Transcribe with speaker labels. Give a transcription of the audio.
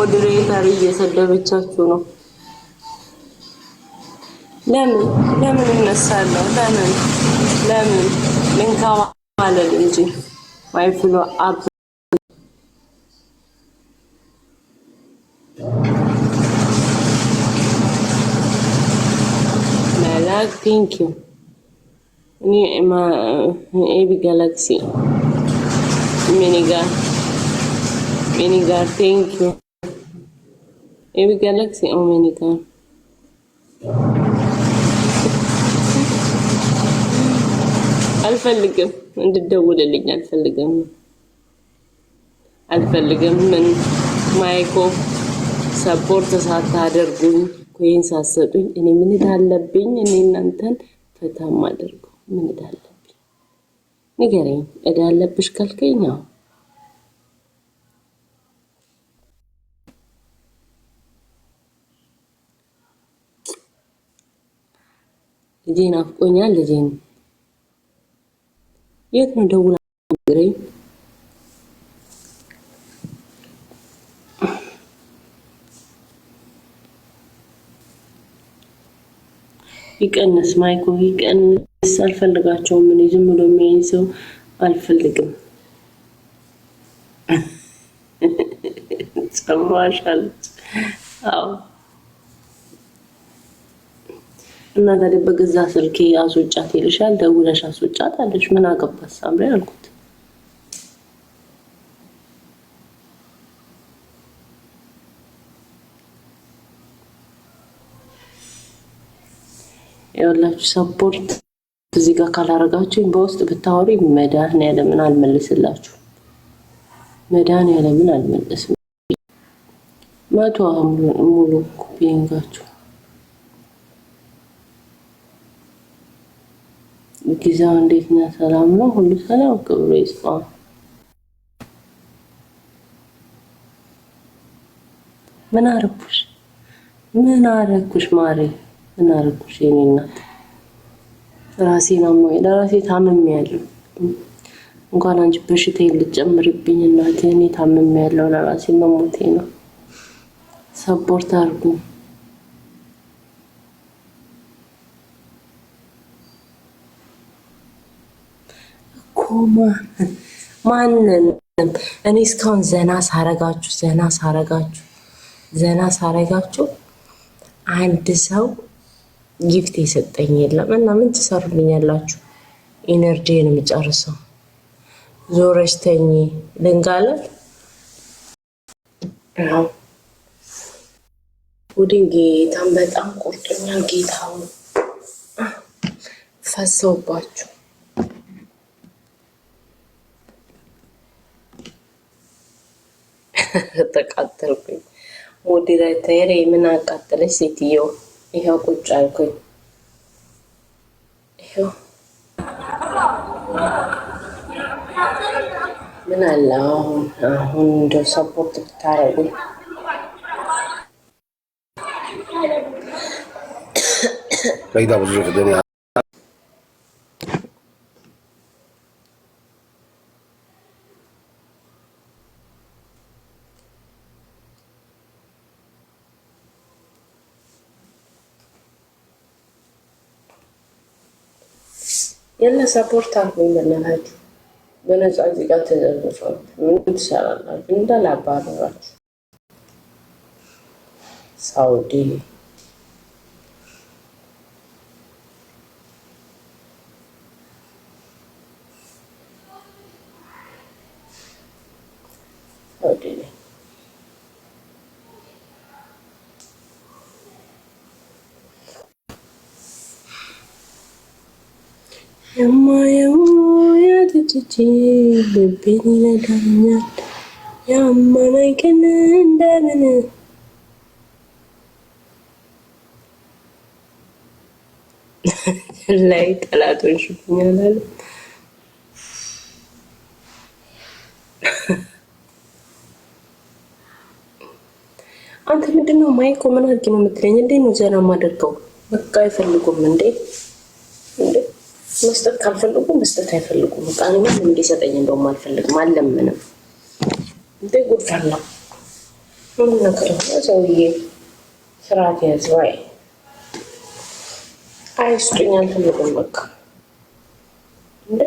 Speaker 1: ሞዴሬተር እየሰደበቻችሁ ነው። ለምን እነሳለሁ? ለምን ልንካዋ ማለት እንጂ ማይፍሎ አብ መላክ ቴንክ ዩ ኤቢ ጋላክሲ ሚኒጋር ቴንክ ዩ ኤቢ ጋላክሲ ሚኒጋር አልፈልግም እንድደውልልኝ አልፈልግም ምን ማይኮ ሰፖርት ሳታደርጉኝ ኮይን ሳሰጡኝ እኔ ምን እዳለብኝ? እኔ እናንተን ፈታም አድርጉ ምን እዳለብኝ ንገረኝ። እዳለብሽ ካልከኝ ነው ልጄን አፍቆኛል። ልጄን የት ነው ደውላ ንገረኝ። ይቀንስ ማይኮ ይቀንስ። አልፈልጋቸውም። ምን ዝም ብሎ የሚያይ ሰው አልፈልግም። ጸባሻል። አዎ እና ታዲያ በገዛ ስልኬ አስወጫት ይልሻል። ደውለሽ አስወጫት አለሽ። ምን አገባሽ ሳምሪ አልኩት። ያላችሁ ሰፖርት እዚህ ጋር ካላረጋችሁኝ በውስጥ ብታወሩ መድኃኒዓለምን አልመልስላችሁ። መድኃኒዓለምን አልመልስም። መቶ ሙሉ ኩፒንጋችሁ ጊዜው እንዴት ነው? ሰላም ነው? ሁሉ ሰላም ክብሩ ይስፋ። ምን አረኩሽ ማሪ? ምን አረኩሽ የኔ እናት? ራሴን አሞኝ ለራሴ ታምሜያለሁ። እንኳን አንቺ በሽታዬን ልትጨምርብኝ እናቴ። እኔ ታምሜያለሁ። ለራሴ መሞቴ ነው። ሰፖርት አድርጉ። ማንን እኔ እስካሁን ዘና ሳረጋችሁ አንድ ሰው ጊፍት የሰጠኝ የለም። እና ምን ትሰሩልኛላችሁ? ኢነርጂን የምጨርሰው ዞረሽ ተኝ ልንጋለ ቡድን ጌታን በጣም ቆርጦኛል። ጌታው ፈሰውባችሁ ተቃጠልኩኝ። ሞዴሬተር ምን አቃጠለሽ ሴትዮ? ይሄው ቁጭ አልኩኝ። ይሄው ምን አለ አሁን እንደው ሰፖርት ብታረጉኝ።
Speaker 2: فايدة بزرق الدنيا
Speaker 1: يلا سبورت አርጉኝ በእናታችሁ። በነፃ እዚህ ጋር ተዘርግፏል። ምን ትሰራላችሁ? እንዳላባረራችሁ ሳውዲ يا تجي ببيني لدنيا يا أمانا كنا ندمنا لا يتلاتون شوفني على አንተ ምንድነው ማይኮ ምን አድርጊ ነው የምትለኝ? እንዴ ነው ዘና ማደርገው? በቃ አይፈልጉም እንዴ መስጠት ካልፈልጉ መስጠት አይፈልጉም። በቃ እኔ ምን እንዲሰጠኝ እንደውም አልፈልግም። አለምንም እንዴ ጉድፈላ ምን ነክረው ሰውዬ ስርዓት ያዝ ወይ አይስጡኝ አልፈልግም በቃ እንዴ